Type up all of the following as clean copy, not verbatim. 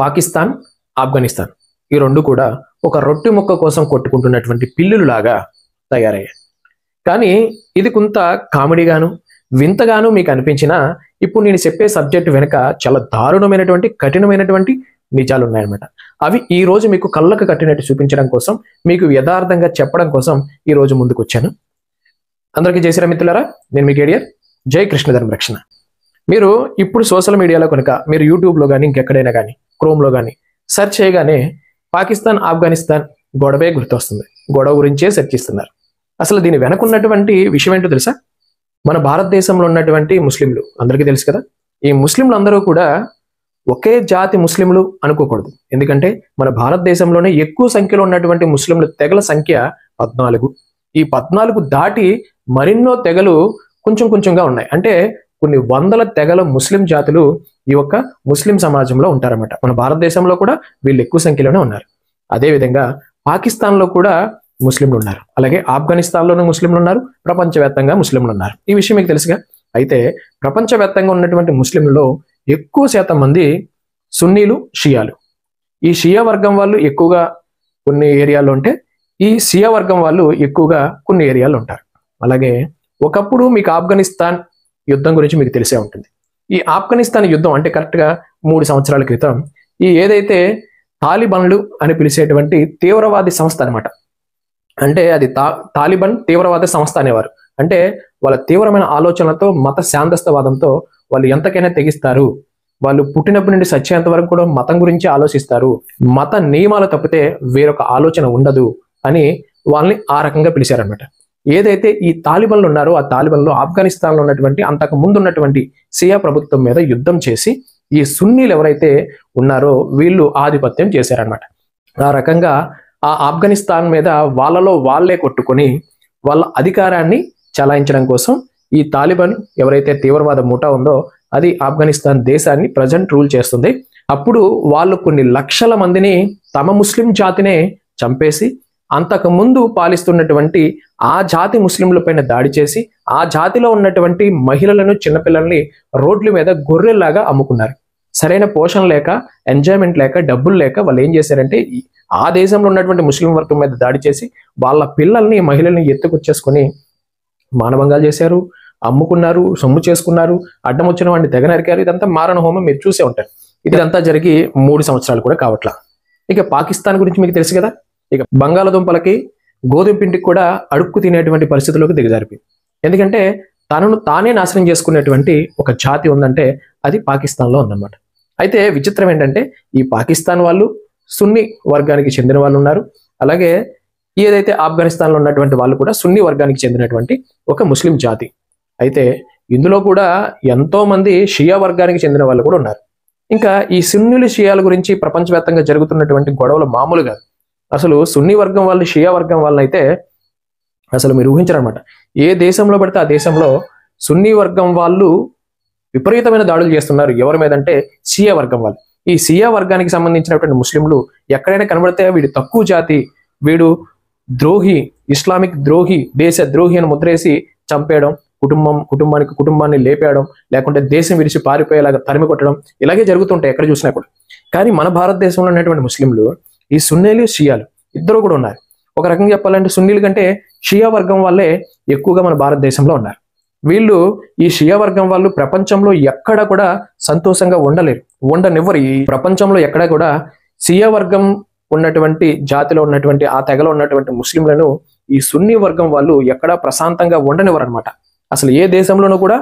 పాకిస్తాన్, ఆఫ్ఘనిస్తాన్ ఈ రెండు కూడా ఒక రొట్టె ముక్క కోసం కొట్టుకుంటున్నటువంటి పిల్లులులాగా తయారయ్యాయి. కానీ ఇది కొంత కామెడీగాను వింతగాను మీకు అనిపించినా ఇప్పుడు నేను చెప్పే సబ్జెక్ట్ వెనుక చాలా దారుణమైనటువంటి కఠినమైనటువంటి నిజాలు ఉన్నాయన్నమాట. అవి ఈ రోజు మీకు కళ్ళకు కట్టినట్టు చూపించడం కోసం, మీకు యథార్థంగా చెప్పడం కోసం ఈ రోజు ముందుకు వచ్చాను. అందరికీ జై శ్రీరామ్ మిత్రులారా, నేను మీకు ఏడియర్. జై కృష్ణ ధర్మ రక్షణ. మీరు ఇప్పుడు సోషల్ మీడియాలో కనుక మీరు యూట్యూబ్లో కానీ ఇంకెక్కడైనా కానీ క్రోమ్లో కానీ సెర్చ్ చేయగానే పాకిస్తాన్ ఆఫ్ఘనిస్తాన్ గొడవే గుర్తొస్తుంది. గొడవ గురించే చర్చిస్తున్నారు. అసలు దీని వెనకున్నటువంటి విషయం ఏంటో తెలుసా? మన భారతదేశంలో ఉన్నటువంటి ముస్లింలు అందరికీ తెలుసు కదా. ఈ ముస్లింలు అందరూ కూడా ఒకే జాతి ముస్లింలు అనుకోకూడదు. ఎందుకంటే మన భారతదేశంలోనే ఎక్కువ సంఖ్యలో ఉన్నటువంటి ముస్లింల తెగల సంఖ్య 14. ఈ 14 దాటి మరెన్నో తెగలు కొంచెం కొంచెంగా ఉన్నాయి. అంటే కొన్ని వందల తెగల ముస్లిం జాతులు ఈ యొక్క ముస్లిం సమాజంలో ఉంటారన్నమాట. మన భారతదేశంలో కూడా వీళ్ళు ఎక్కువ సంఖ్యలోనే ఉన్నారు. అదేవిధంగా పాకిస్తాన్లో కూడా ముస్లింలు ఉన్నారు, అలాగే ఆఫ్ఘనిస్తాన్లోనూ ముస్లింలు ఉన్నారు, ప్రపంచవ్యాప్తంగా ముస్లింలు ఉన్నారు. ఈ విషయం మీకు తెలుసుగా. అయితే ప్రపంచవ్యాప్తంగా ఉన్నటువంటి ముస్లింలలో ఎక్కువ శాతం మంది సున్నీలు, షియాలు. ఈ షియా వర్గం వాళ్ళు ఎక్కువగా కొన్ని ఏరియాల్లో ఉంటే ఈ షియా వర్గం వాళ్ళు ఎక్కువగా కొన్ని ఏరియాల్లో ఉంటారు. అలాగే ఒకప్పుడు మీకు ఆఫ్ఘనిస్తాన్ యుద్ధం గురించి మీకు తెలిసే ఉంటుంది. ఈ ఆఫ్ఘనిస్తాన్ యుద్ధం అంటే కరెక్ట్గా 3 సంవత్సరాల క్రితం ఈ ఏదైతే తాలిబన్లు అని పిలిచేటువంటి తీవ్రవాది సంస్థ అనమాట. అంటే అది తాలిబాన్ తీవ్రవాద సంస్థ అనేవారు. అంటే వాళ్ళ తీవ్రమైన ఆలోచనలతో, మత శాంతస్తవాదంతో వాళ్ళు ఎంతకైనా తెగిస్తారు. వాళ్ళు పుట్టినప్పటి నుండి చచ్చేంత వరకు కూడా మతం గురించి ఆలోచిస్తారు. మత నియమాలు తప్పితే వేరొక ఆలోచన ఉండదు అని వాళ్ళని ఆ రకంగా పిలిచారనమాట. ఏదైతే ఈ తాలిబన్లు ఉన్నారో ఆ తాలిబన్లు ఆఫ్ఘనిస్తాన్లో ఉన్నటువంటి అంతకు ముందు ఉన్నటువంటి సియా ప్రభుత్వం మీద యుద్ధం చేసి ఈ సున్నీలు ఎవరైతే ఉన్నారో వీళ్ళు ఆధిపత్యం చేశారనమాట. ఆ రకంగా ఆ ఆఫ్ఘనిస్తాన్ మీద వాళ్ళలో వాళ్ళే కొట్టుకొని వాళ్ళ అధికారాన్ని చలాయించడం కోసం ఈ తాలిబాన్ ఎవరైతే తీవ్రవాద ముఠా ఉందో అది ఆఫ్ఘనిస్తాన్ దేశాన్ని ప్రజెంట్ రూల్ చేస్తుంది. అప్పుడు వాళ్ళు కొన్ని లక్షల మందిని తమ ముస్లిం జాతినే చంపేసి అంతకు ముందు పాలిస్తున్నటువంటి ఆ జాతి ముస్లింల పైన దాడి చేసి ఆ జాతిలో ఉన్నటువంటి మహిళలను, చిన్నపిల్లల్ని రోడ్ల మీద గొర్రెల్లాగా అమ్ముకున్నారు. సరైన పోషణ లేక, ఎంజాయ్మెంట్ లేక, డబ్బులు లేక వాళ్ళు ఏం చేశారంటే ఆ దేశంలో ఉన్నటువంటి ముస్లిం వర్గం మీద దాడి చేసి వాళ్ళ పిల్లల్ని, మహిళల్ని ఎత్తుకొచ్చేసుకొని మానభంగాలు చేశారు, అమ్ముకున్నారు, సొమ్ము చేసుకున్నారు, అడ్డం వచ్చిన వాడిని తెగ నరికారు. ఇదంతా మారణ హోమం మీరు చూసే ఉంటారు. ఇదంతా జరిగి 3 సంవత్సరాలు కూడా కావట్లా. ఇక పాకిస్తాన్ గురించి మీకు తెలుసు కదా. ఇక బంగాళదుంపలకి, గోధుమ పిండికి కూడా అడుక్కు తినేటువంటి పరిస్థితుల్లోకి దిగజారిపోయింది. ఎందుకంటే తనను తానే నాశనం చేసుకునేటువంటి ఒక జాతి ఉందంటే అది పాకిస్తాన్లో ఉందన్నమాట. అయితే విచిత్రం ఏంటంటే ఈ పాకిస్తాన్ వాళ్ళు సున్నీ వర్గానికి చెందిన వాళ్ళు ఉన్నారు. అలాగే ఏదైతే ఆఫ్ఘనిస్తాన్లో ఉన్నటువంటి వాళ్ళు కూడా సున్నీ వర్గానికి చెందినటువంటి ఒక ముస్లిం జాతి. అయితే ఇందులో కూడా ఎంతో మంది షియా వర్గానికి చెందిన వాళ్ళు కూడా ఉన్నారు. ఇంకా ఈ సున్నీలు, షియాల గురించి ప్రపంచవ్యాప్తంగా జరుగుతున్నటువంటి గొడవలు మామూలు కాదు. అసలు సున్నీ వర్గం వాళ్ళు, షియా వర్గం వాళ్ళు అయితే అసలు మీరు ఊహించరనమాట. ఏ దేశంలో పడితే ఆ దేశంలో సున్నీ వర్గం వాళ్ళు విపరీతమైన దాడులు చేస్తున్నారు. ఎవరి మీద అంటే షియా వర్గం వాళ్ళు. ఈ షియా వర్గానికి సంబంధించినటువంటి ముస్లింలు ఎక్కడైనా కనబడితే వీడు తక్కువ జాతి, వీడు ద్రోహి, ఇస్లామిక్ ద్రోహి, దేశ ద్రోహి అని ముద్రేసి చంపేయడం, కుటుంబాన్ని లేపేయడం, లేకుంటే దేశం విడిచి పారిపోయేలాగా తరిమి కొట్టడం, ఇలాగే జరుగుతుంటాయి ఎక్కడ చూసినా కూడా. కానీ మన భారతదేశంలో ఉన్నటువంటి ముస్లింలు ఈ సున్నీలు, షియాలు ఇద్దరు కూడా ఉన్నారు. ఒక రకంగా చెప్పాలంటే సున్నీల కంటే షియా వర్గం వాళ్ళే ఎక్కువగా మన భారతదేశంలో ఉన్నారు. వీళ్ళు ఈ షియా వర్గం వాళ్ళు ప్రపంచంలో ఎక్కడ కూడా సంతోషంగా ఉండనివ్వరు. ఈ ప్రపంచంలో ఎక్కడ కూడా షియా వర్గం ఉన్నటువంటి జాతిలో ఉన్నటువంటి ఆ తెగలో ఉన్నటువంటి ముస్లింలను ఈ సున్నీ వర్గం వాళ్ళు ఎక్కడా ప్రశాంతంగా ఉండనివ్వరు అనమాట. అసలు ఏ దేశంలోనూ కూడా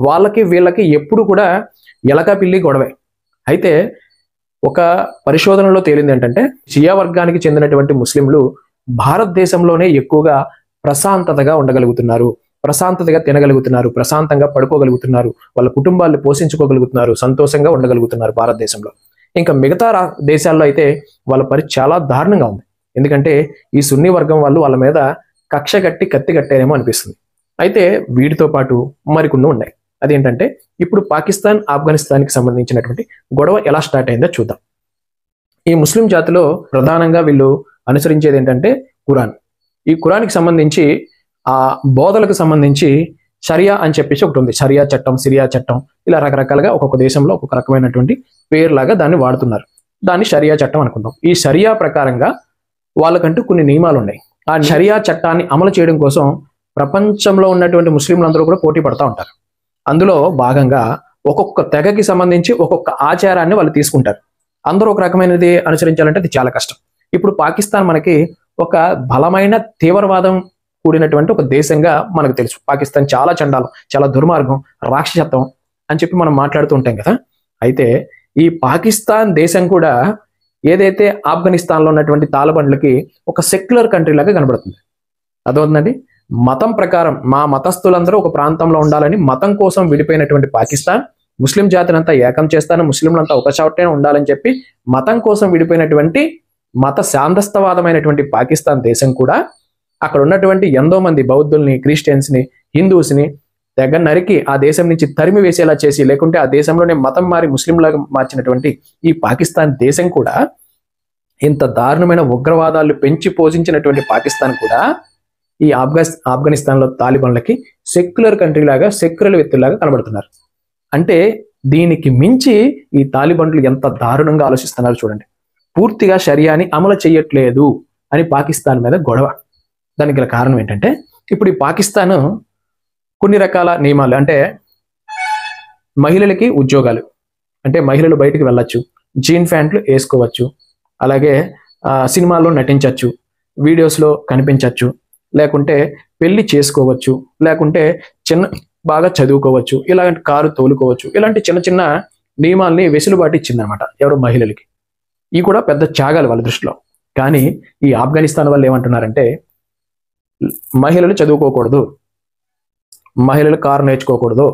వాళ్ళకి వీళ్ళకి ఎప్పుడు కూడా ఎలక పిల్లి గొడవే. అయితే ఒక పరిశోధనలో తేలింది ఏంటంటే షియా వర్గానికి చెందినటువంటి ముస్లింలు భారతదేశంలోనే ఎక్కువగా ప్రశాంతతగా ఉండగలుగుతున్నారు, ప్రశాంతతగా తినగలుగుతున్నారు, ప్రశాంతంగా పడుకోగలుగుతున్నారు, వాళ్ళ కుటుంబాలను పోషించుకోగలుగుతున్నారు, సంతోషంగా ఉండగలుగుతున్నారు భారతదేశంలో. ఇంకా మిగతా దేశాల్లో అయితే వాళ్ళ పరిస్థితి చాలా దారుణంగా ఉంది. ఎందుకంటే ఈ సున్నీ వర్గం వాళ్ళు వాళ్ళ మీద కక్ష కట్టి కత్తి కట్టారేమో అనిపిస్తుంది. అయితే వీటితో పాటు మరికొన్ని ఉన్నాయి. అదేంటంటే ఇప్పుడు పాకిస్తాన్, ఆఫ్ఘనిస్తాన్కి సంబంధించినటువంటి గొడవ ఎలా స్టార్ట్ అయిందో చూద్దాం. ఈ ముస్లిం జాతిలో ప్రధానంగా వీళ్ళు అనుసరించేది ఏంటంటే ఖురాన్. ఈ ఖురాన్కి సంబంధించి ఆ బోధలకు సంబంధించి షరియా అని చెప్పేసి ఒకటి ఉంది. షరియా చట్టం, సిరియా చట్టం, ఇలా రకరకాలుగా ఒక్కొక్క దేశంలో ఒక్కొక్క రకమైనటువంటి పేరులాగా దాన్ని వాడుతున్నారు. దాన్ని షరియా చట్టం అనుకుందాం. ఈ షరియా ప్రకారంగా వాళ్ళకంటూ కొన్ని నియమాలు ఉన్నాయి. ఆ షరియా చట్టాన్ని అమలు చేయడం కోసం ప్రపంచంలో ఉన్నటువంటి ముస్లింలందరూ కూడా పోటీ పడతా ఉంటారు. అందులో భాగంగా ఒక్కొక్క తెగకి సంబంధించి ఒక్కొక్క ఆచారాన్ని వాళ్ళు తీసుకుంటారు. అందరూ ఒక రకమైనది అనుసరించాలంటే అది చాలా కష్టం. ఇప్పుడు పాకిస్తాన్ మనకి ఒక బలమైన తీవ్రవాదం కూడినటువంటి ఒక దేశంగా మనకు తెలుసు. పాకిస్తాన్ చాలా చండాలం, చాలా దుర్మార్గం, రాక్షసత్వం అని చెప్పి మనం మాట్లాడుతూ ఉంటాం కదా. అయితే ఈ పాకిస్తాన్ దేశం కూడా ఏదైతే ఆఫ్ఘనిస్తాన్లో ఉన్నటువంటి తాలిబాన్లకి ఒక సెక్యులర్ కంట్రీ లాగా కనబడుతుంది. అదవుతుందండి. మతం ప్రకారం మా మతస్థులందరూ ఒక ప్రాంతంలో ఉండాలని మతం కోసం విడిపోయినటువంటి పాకిస్తాన్ ముస్లిం జాతినంతా ఏకం చేస్తాను, ముస్లింలంతా ఒక చోటే ఉండాలని చెప్పి మతం కోసం విడిపోయినటువంటి మత శాంతస్థవాదమైనటువంటి పాకిస్తాన్ దేశం కూడా అక్కడ ఉన్నటువంటి ఎంతో మంది బౌద్ధుల్ని, క్రిస్టియన్స్ని, హిందూస్ని తెగ నరికి ఆ దేశం నుంచి తరిమి వేసేలా చేసి, లేకుంటే ఆ దేశంలోనే మతం మారి ముస్లింలాగా మార్చినటువంటి ఈ పాకిస్తాన్ దేశం కూడా, ఇంత దారుణమైన ఉగ్రవాదాలు పెంచి పోషించినటువంటి పాకిస్తాన్ కూడా ఈ ఆఫ్ఘనిస్తాన్లో తాలిబాన్లకి సెక్యులర్ కంట్రీ లాగా, సెక్యులర్ వ్యక్తులాగా కనబడుతున్నారు. అంటే దీనికి మించి ఈ తాలిబాన్లు ఎంత దారుణంగా ఆలోచిస్తున్నారు చూడండి. పూర్తిగా షరియాని అమలు చేయట్లేదు అని పాకిస్తాన్ మీద గొడవ. దానికి గల కారణం ఏంటంటే, ఇప్పుడు ఈ పాకిస్తాన్ కొన్ని రకాల నియమాలు, అంటే మహిళలకి ఉద్యోగాలు, అంటే మహిళలు బయటికి వెళ్ళొచ్చు, జీన్ ప్యాంట్లు వేసుకోవచ్చు, అలాగే సినిమాల్లో నటించవచ్చు, వీడియోస్లో కనిపించవచ్చు, లేకుంటే పెళ్లి చేసుకోవచ్చు, లేకుంటే బాగా చదువుకోవచ్చు, ఇలాంటి కారు తోలుకోవచ్చు, ఇలాంటి చిన్న చిన్న నియమాల్ని వెసులుబాటు ఇచ్చిందనమాట ఎవరు మహిళలకి. ఇవి కూడా పెద్ద త్యాగాలు వాళ్ళ దృష్టిలో. కానీ ఈ ఆఫ్ఘనిస్తాన్ వాళ్ళు ఏమంటున్నారంటే, మహిళలు చదువుకోకూడదు, మహిళలు కారు నేర్చుకోకూడదు,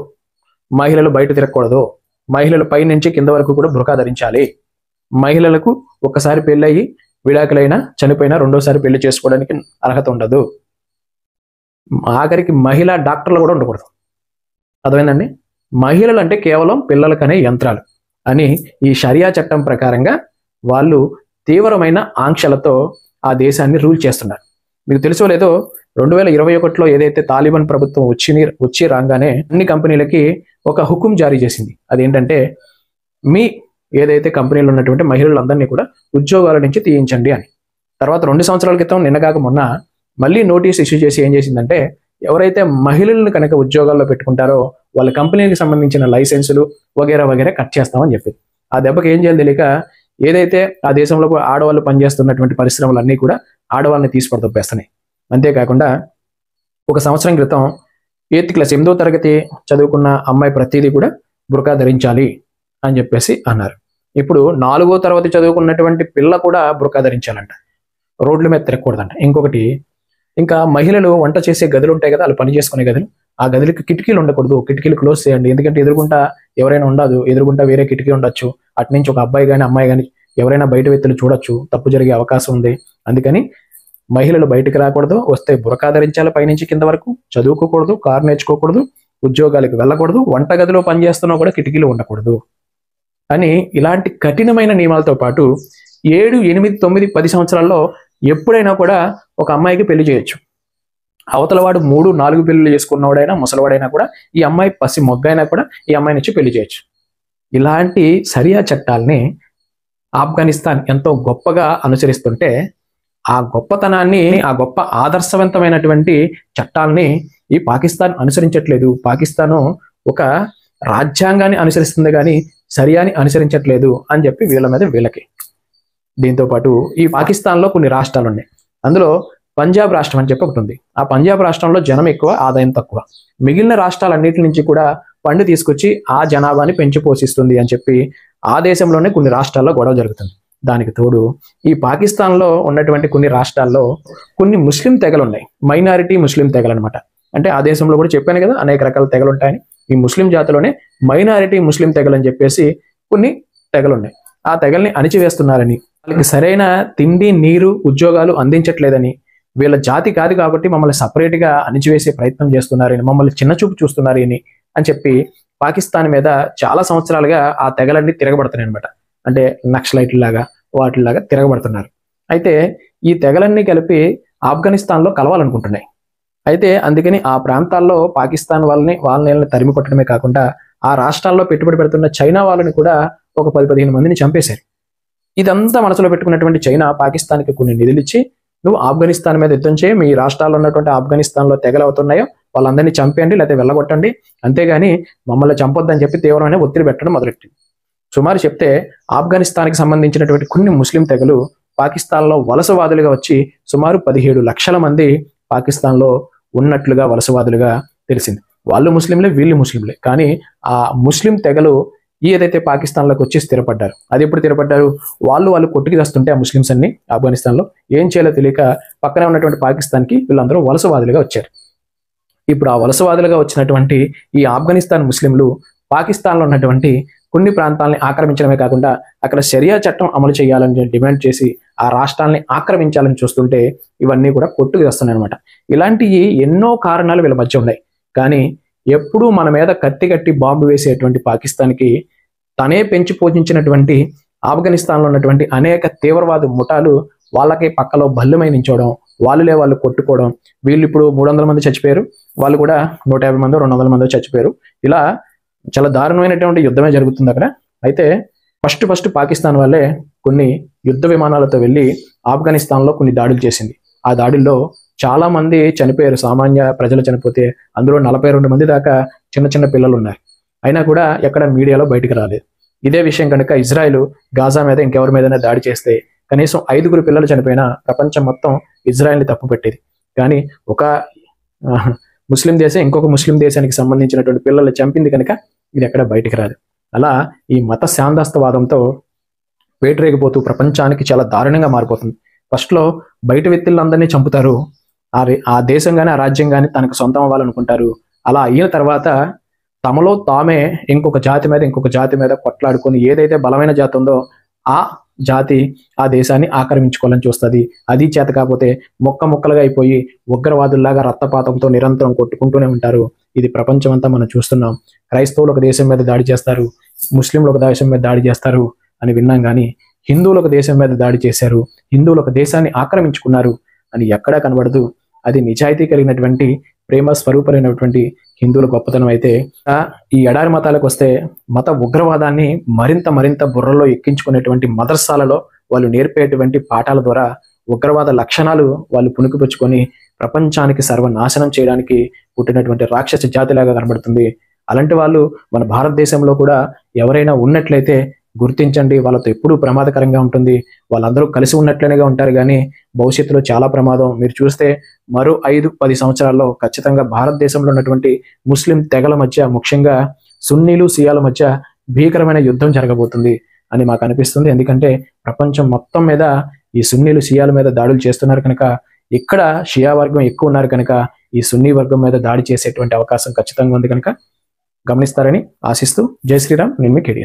మహిళలు బయట తిరగకూడదు, మహిళలు పై నుంచి కింద వరకు కూడా బురకా ధరించాలి, మహిళలకు ఒకసారి పెళ్ళయి విడాకులైనా చనిపోయినా రెండోసారి పెళ్లి చేసుకోవడానికి అర్హత ఉండదు, ఆఖరికి మహిళా డాక్టర్లు కూడా ఉండకూడదు. అర్థమైందండి. మహిళలు అంటే కేవలం పిల్లలకనే యంత్రాలు అని ఈ షరియా చట్టం ప్రకారంగా వాళ్ళు తీవ్రమైన ఆంక్షలతో ఆ దేశాన్ని రూల్ చేస్తున్నారు. మీకు తెలుసో లేదో, 2021లో ఏదైతే తాలిబాన్ ప్రభుత్వం వచ్చి రాగానే అన్ని కంపెనీలకి ఒక హుకుం జారీ చేసింది. అదేంటంటే, మీ ఏదైతే కంపెనీలు ఉన్నటువంటి మహిళలందరినీ కూడా ఉద్యోగాల నుంచి తీయించండి అని. తర్వాత 2 సంవత్సరాల క్రితం నిన్నగాక మొన్న మళ్ళీ నోటీస్ ఇష్యూ చేసి ఏం చేసిందంటే, ఎవరైతే మహిళలను కనుక ఉద్యోగాల్లో పెట్టుకుంటారో వాళ్ళ కంపెనీకి సంబంధించిన లైసెన్సులు వగేరా వగేరా కట్ చేస్తామని చెప్పింది. ఆ దెబ్బకి ఏం చేయాలి తెలియక ఏదైతే ఆ దేశంలో ఆడవాళ్ళు పనిచేస్తున్నటువంటి పరిశ్రమలన్నీ కూడా ఆడవాళ్ళని తీసి పడదొబ్బేస్తున్నాయి. అంతేకాకుండా 1 సంవత్సరం క్రితం 8th క్లాస్ 8వ తరగతి చదువుకున్న అమ్మాయి ప్రతిదీ కూడా బుర్కా ధరించాలి అని చెప్పేసి అన్నారు. ఇప్పుడు 4వ తరగతి చదువుకున్నటువంటి పిల్ల కూడా బుర్కా ధరించాలంట, రోడ్ల మీద తిరగకూడదంట. ఇంకొకటి, ఇంకా మహిళలు వంట చేసే గదులు ఉంటాయి కదా, వాళ్ళు పని చేసుకునే గదులు, ఆ గదులకి కిటికీలు ఉండకూడదు, కిటికీలు క్లోజ్ చేయండి. ఎందుకంటే ఎదురుగుంటా ఎవరైనా ఉండదు, ఎదురుగుంటా వేరే కిటికీ ఉండొచ్చు, అటు నుంచి ఒక అబ్బాయి కానీ అమ్మాయి కానీ ఎవరైనా బయట వ్యక్తులు చూడొచ్చు, తప్పు జరిగే అవకాశం ఉంది. అందుకని మహిళలు బయటకు రాకూడదు, వస్తే బురకా ధరించాలి పైనుంచి కింద వరకు, చదువుకోకూడదు, కారు నేర్చుకోకూడదు, ఉద్యోగాలకు వెళ్ళకూడదు, వంట గదిలో పనిచేస్తున్నా కూడా కిటికీలు ఉండకూడదు అని ఇలాంటి కఠినమైన నియమాలతో పాటు 7, 8, 9, 10 సంవత్సరాల్లో ఎప్పుడైనా కూడా ఒక అమ్మాయికి పెళ్లి చేయొచ్చు. అవతల వాడు 3, 4 పెళ్లి చేసుకున్నవాడైనా ముసలివాడైనా కూడా ఈ అమ్మాయి పసి మొగ్గైనా కూడా ఈ అమ్మాయిని వచ్చి పెళ్లి చేయొచ్చు. ఇలాంటి షరియా చట్టాలని ఆఫ్ఘనిస్తాన్ ఎంతో గొప్పగా అనుసరిస్తుంటే, ఆ గొప్పతనాన్ని, ఆ గొప్ప ఆదర్శవంతమైనటువంటి చట్టాలని ఈ పాకిస్తాన్ అనుసరించట్లేదు. పాకిస్తాను ఒక రాజ్యాంగాన్ని అనుసరిస్తుంది కానీ షరియాని అనుసరించట్లేదు అని చెప్పి వీళ్ళ మీద వీళ్ళకి. దీంతో పాటు ఈ పాకిస్తాన్లో కొన్ని రాష్ట్రాలు ఉన్నాయి. అందులో పంజాబ్ రాష్ట్రం అని చెప్పి ఒకటి ఉంది. ఆ పంజాబ్ రాష్ట్రంలో జనం ఎక్కువ, ఆదాయం తక్కువ. మిగిలిన రాష్ట్రాలన్నిటి నుంచి కూడా ఫండ్ తీసుకొచ్చి ఆ జనాభాని పెంచి పోషిస్తుంది అని చెప్పి ఆ దేశంలోనే కొన్ని రాష్ట్రాల్లో గొడవ జరుగుతుంది. దానికి తోడు ఈ పాకిస్తాన్లో ఉన్నటువంటి కొన్ని రాష్ట్రాల్లో కొన్ని ముస్లిం తెగలు ఉన్నాయి, మైనారిటీ ముస్లిం తెగలు అనమాట. అంటే ఆ దేశంలో కూడా చెప్పాను కదా అనేక రకాల తెగలు ఉంటాయని. ఈ ముస్లిం జాతిలోనే మైనారిటీ ముస్లిం తెగలు అని చెప్పేసి కొన్ని తెగలు ఉన్నాయి. ఆ తెగల్ని అణిచివేస్తున్నారని, వాళ్ళకి సరైన తిండి, నీరు, ఉద్యోగాలు అందించట్లేదని, వీళ్ళ జాతి కాదు కాబట్టి మమ్మల్ని సపరేట్గా అణిచివేసే ప్రయత్నం చేస్తున్నారని, మమ్మల్ని చిన్నచూపు చూస్తున్నారని అని చెప్పి పాకిస్తాన్ మీద చాలా సంవత్సరాలుగా ఆ తెగలన్నీ తిరగబడుతున్నాయి అనమాట. అంటే నక్సలైట్ల లాగా వాటిలాగా తిరగబడుతున్నారు. అయితే ఈ తెగలన్నీ కలిపి ఆఫ్ఘనిస్తాన్లో కలవాలనుకుంటున్నాయి. అయితే అందుకని ఆ ప్రాంతాల్లో పాకిస్తాన్ వాళ్ళని తరిమి కొట్టడమే కాకుండా ఆ రాష్ట్రాల్లో పెట్టుబడి పెడుతున్న చైనా వాళ్ళని కూడా ఒక 10-15 మందిని చంపేశారు. ఇదంతా మనసులో పెట్టుకున్నటువంటి చైనా పాకిస్తాన్కి కొన్ని నిధులు ఇచ్చి, నువ్వు ఆఫ్ఘనిస్తాన్ మీద యుద్ధం చేయి, మీ రాష్ట్రాల్లో ఉన్నటువంటి ఆఫ్ఘనిస్తాన్లో తెగలు అవుతున్నాయో వాళ్ళందరినీ చంపేయండి లేకపోతే వెళ్ళగొట్టండి, అంతేగాని మమ్మల్ని చంపొద్దని చెప్పి తీవ్రమైన ఒత్తిడి పెట్టడం మొదలెట్టింది. సుమారు చెప్తే ఆఫ్ఘనిస్తాన్కి సంబంధించినటువంటి కొన్ని ముస్లిం తెగలు పాకిస్తాన్లో వలసవాదులుగా వచ్చి సుమారు 17 లక్షల మంది పాకిస్తాన్లో ఉన్నట్లుగా వలసవాదులుగా తెలిసింది. వాళ్ళు ముస్లింలే, వీళ్ళు ముస్లింలే. కానీ ఆ ముస్లిం తెగలు ఏదైతే పాకిస్తాన్లోకి వచ్చి స్థిరపడ్డారు, అది ఎప్పుడు స్థిరపడ్డారు? వాళ్ళు కొట్టుకి వస్తుంటే ఆ ముస్లిమ్స్ అన్ని ఆఫ్ఘనిస్తాన్లో ఏం చేయాలో తెలియక పక్కనే ఉన్నటువంటి పాకిస్తాన్కి వీళ్ళందరూ వలసవాదులుగా వచ్చారు. ఇప్పుడు ఆ వలసవాదులుగా వచ్చినటువంటి ఈ ఆఫ్ఘనిస్తాన్ ముస్లింలు పాకిస్తాన్లో ఉన్నటువంటి కొన్ని ప్రాంతాలని ఆక్రమించడమే కాకుండా అక్కడ షరియా చట్టం అమలు చేయాలని డిమాండ్ చేసి ఆ రాష్ట్రాలని ఆక్రమించాలని చూస్తుంటే ఇవన్నీ కూడా కొట్టుకు వస్తున్నాయి అనమాట. ఇలాంటి ఎన్నో కారణాలు వీళ్ళ మధ్య ఉన్నాయి. కానీ ఎప్పుడూ మన మీద కత్తి బాంబు వేసేటువంటి పాకిస్తాన్కి తనే పెంచి పోషించినటువంటి ఆఫ్ఘనిస్తాన్లో ఉన్నటువంటి అనేక తీవ్రవాద ముఠాలు వాళ్ళకి పక్కలో బల్లుమై నించోవడం, వాళ్ళు కొట్టుకోవడం. వీళ్ళు ఇప్పుడు 300 మంది చచ్చిపోయారు, వాళ్ళు కూడా 150 మంది 200 మంది చచ్చిపోయారు. ఇలా చాలా దారుణమైనటువంటి యుద్ధమే జరుగుతుంది అక్కడ. అయితే ఫస్ట్ పాకిస్తాన్ వాళ్ళే కొన్ని యుద్ధ విమానాలతో వెళ్ళి ఆఫ్ఘనిస్తాన్లో కొన్ని దాడులు చేసింది. ఆ దాడుల్లో చాలా మంది చనిపోయారు. సామాన్య ప్రజలు చనిపోతే అందులో 42 మంది దాకా చిన్న పిల్లలు ఉన్నారు. అయినా కూడా ఎక్కడ మీడియాలో బయటకు రాలేదు. ఇదే విషయం కనుక ఇజ్రాయెల్ గాజా మీద ఇంకెవరి మీదైనా దాడి చేస్తే కనీసం 5 పిల్లలు చనిపోయినా ప్రపంచం మొత్తం ఇజ్రాయెల్ని తప్పు పెట్టేది. కానీ ఒక ముస్లిం దేశం ఇంకొక ముస్లిం దేశానికి సంబంధించినటువంటి పిల్లలు చంపింది కనుక ఇది ఎక్కడ బయటికి రాదు. అలా ఈ మత శాంతస్తవాదంతో పేటరేగిపోతూ ప్రపంచానికి చాలా దారుణంగా మారిపోతుంది. ఫస్ట్లో బయట వ్యక్తులందరినీ చంపుతారు, ఆ దేశం కానీ ఆ రాజ్యం కానీ తనకు సొంతం అవ్వాలనుకుంటారు. అలా అయిన తర్వాత తమలో తామే ఇంకొక జాతి మీద కొట్లాడుకొని ఏదైతే బలమైన జాతి ఉందో ఆ జాతి ఆ దేశాన్ని ఆక్రమించుకోవాలని చూస్తుంది. అది చేత కాకపోతే ముక్కలుగా అయిపోయి ఉగ్రవాదుల్లాగా రక్తపాతంతో నిరంతరం కొట్టుకుంటూనే ఉంటారు. ఇది ప్రపంచం అంతా మనం చూస్తున్నాం. క్రైస్తవులు ఒక దేశం మీద దాడి చేస్తారు, ముస్లింలు ఒక దేశం మీద దాడి చేస్తారు అని విన్నాం. కానీ హిందువులు ఒక దేశం మీద దాడి చేశారు, హిందువులు ఒక దేశాన్ని ఆక్రమించుకున్నారు అని ఎక్కడా కనబడదు. అది నిజాయితీ కలిగినటువంటి ప్రేమ స్వరూపమైనటువంటి హిందువుల గొప్పతనం. అయితే ఈ ఎడారి మతాలకు వస్తే మత ఉగ్రవాదాన్ని మరింత బుర్రలో ఎక్కించుకునేటువంటి మదర్సాలలో వాళ్ళు నేర్పేటువంటి పాఠాల ద్వారా ఉగ్రవాద లక్షణాలు వాళ్ళు పుణుకుపుచ్చుకొని ప్రపంచానికి సర్వనాశనం చేయడానికి పుట్టినటువంటి రాక్షస జాతిలాగా కనబడుతుంది. అలాంటి వాళ్ళు మన భారతదేశంలో కూడా ఎవరైనా ఉన్నట్లయితే గుర్తించండి. వాళ్ళతో ఎప్పుడూ ప్రమాదకరంగా ఉంటుంది. వాళ్ళందరూ కలిసి ఉన్నట్లనేగా ఉంటారు, కానీ భవిష్యత్తులో చాలా ప్రమాదం. మీరు చూస్తే మరో 5-10 సంవత్సరాల్లో ఖచ్చితంగా భారతదేశంలో ఉన్నటువంటి ముస్లిం తెగల మధ్య, ముఖ్యంగా సున్నీలు షియాల మధ్య భీకరమైన యుద్ధం జరగబోతుంది అని మాకు అనిపిస్తుంది. ఎందుకంటే ప్రపంచం మొత్తం మీద ఈ సున్నీలు షియాల మీద దాడులు చేస్తున్నారు కనుక, ఇక్కడ షియా వర్గం ఎక్కువ ఉన్నారు కనుక ఈ సున్నీ వర్గం మీద దాడి చేసేటువంటి అవకాశం ఖచ్చితంగా ఉంది కనుక గమనిస్తారని ఆశిస్తూ జై శ్రీరామ్. నేను మీ కేడిఆర్.